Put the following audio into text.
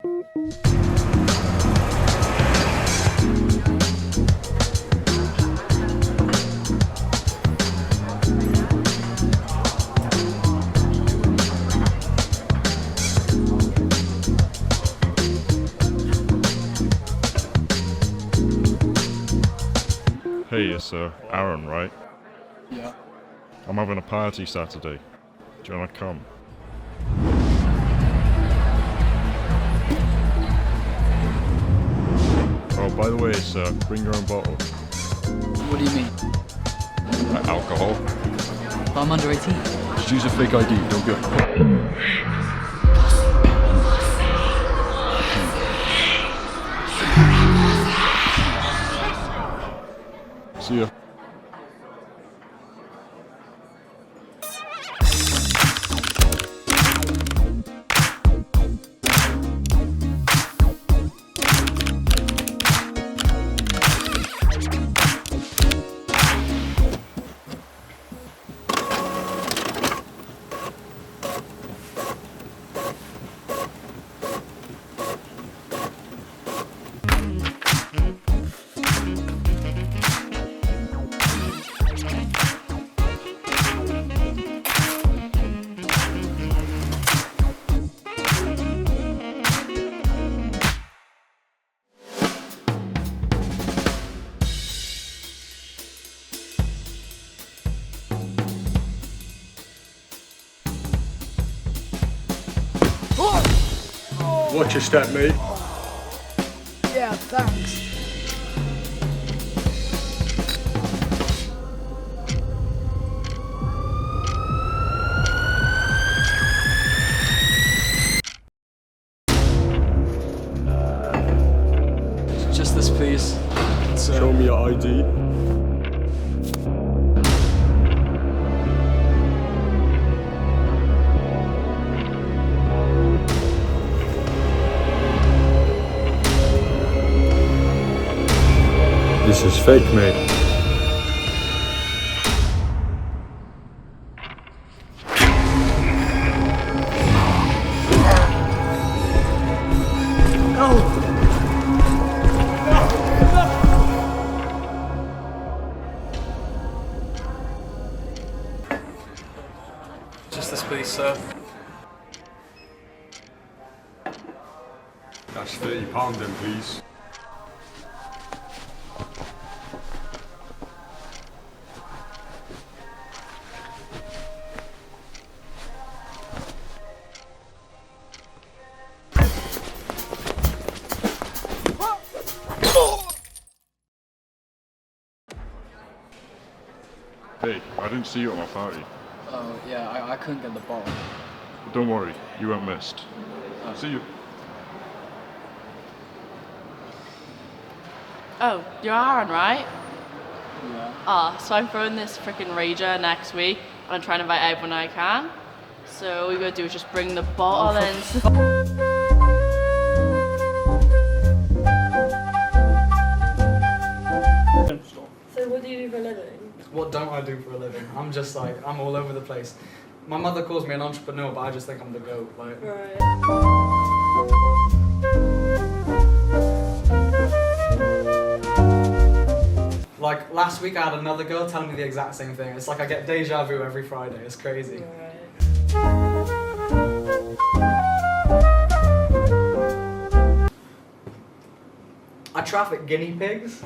Hey, it's Aaron, right? Yeah. I'm having a party Saturday. Do you want to come? Oh, by the way, it's bring your own bottle. What do you mean? Alcohol. But I'm under 18. Just use a fake ID, don't be a... See ya. Watch your step, mate. Yeah, thanks. Just this, please. Show me your ID. This is fake, mate. Just this, please, sir. That's £30 then, please. Hey, I didn't see you at my party. Oh, yeah, I couldn't get the bottle. But don't worry, you weren't missed. See you. Oh, you're Aaron, right? Yeah. So I'm throwing this freaking rager next week, and I'm trying to invite everyone I can. So all you gotta do is just bring the bottle in. So what do you do for a living? What don't I do for a living? I'm just like, I'm all over the place. My mother calls me an entrepreneur, but I just think I'm the GOAT. Like, Right. like last week I had another girl tell me the exact same thing. It's like I get deja vu every Friday. It's crazy. Right. I traffic guinea pigs.